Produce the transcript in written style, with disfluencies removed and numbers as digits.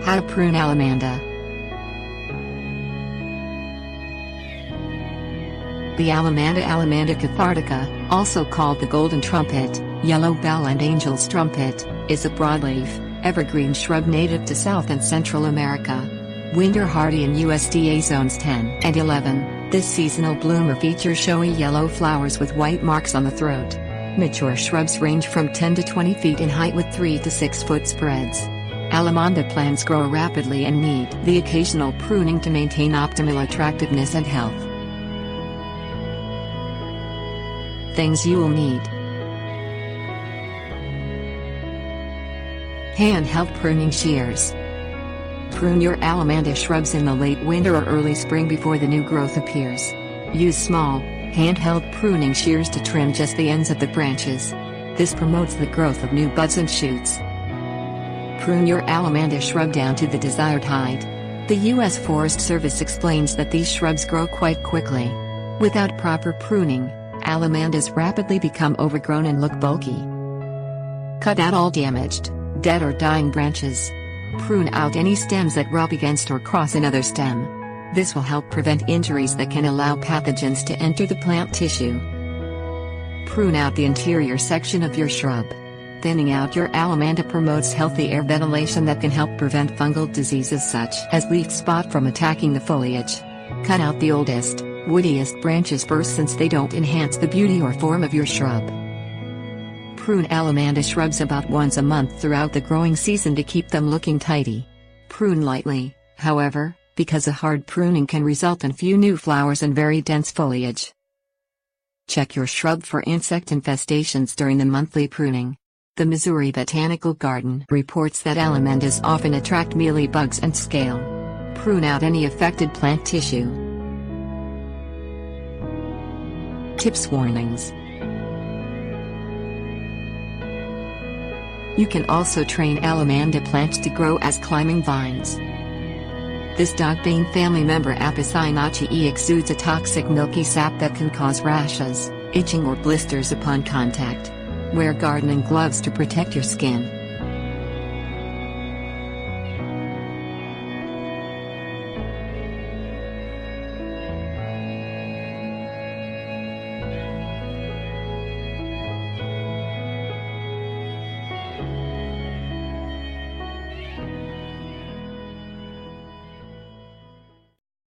How to prune Allamanda. The Allamanda cathartica, also called the golden trumpet, yellow bell and angel's trumpet, is a broadleaf, evergreen shrub native to South and Central America. Winter hardy in USDA zones 10 and 11, this seasonal bloomer features showy yellow flowers with white marks on the throat. Mature shrubs range from 10 to 20 feet in height with 3 to 6 foot spreads. Allamanda plants grow rapidly and need the occasional pruning to maintain optimal attractiveness and health. Things you will need: handheld pruning shears. Prune your Allamanda shrubs in the late winter or early spring before the new growth appears. Use small, handheld pruning shears to trim just the ends of the branches. This promotes the growth of new buds and shoots. Prune your Allamanda shrub down to the desired height. The U.S. Forest Service explains that these shrubs grow quite quickly. Without proper pruning, Allamandas rapidly become overgrown and look bulky. Cut out all damaged, dead or dying branches. Prune out any stems that rub against or cross another stem. This will help prevent injuries that can allow pathogens to enter the plant tissue. Prune out the interior section of your shrub. Thinning out your Allamanda promotes healthy air ventilation that can help prevent fungal diseases such as leaf spot from attacking the foliage. Cut out the oldest, woodiest branches first since they don't enhance the beauty or form of your shrub. Prune Allamanda shrubs about once a month throughout the growing season to keep them looking tidy. Prune lightly, however, because a hard pruning can result in few new flowers and very dense foliage. Check your shrub for insect infestations during the monthly pruning. The Missouri Botanical Garden reports that Allamandas often attract mealybugs and scale. Prune out any affected plant tissue. Tips: warnings. You can also train Allamanda plants to grow as climbing vines. This dogbane family member Apocynaceae exudes a toxic milky sap that can cause rashes, itching or blisters upon contact. Wear gardening gloves to protect your skin.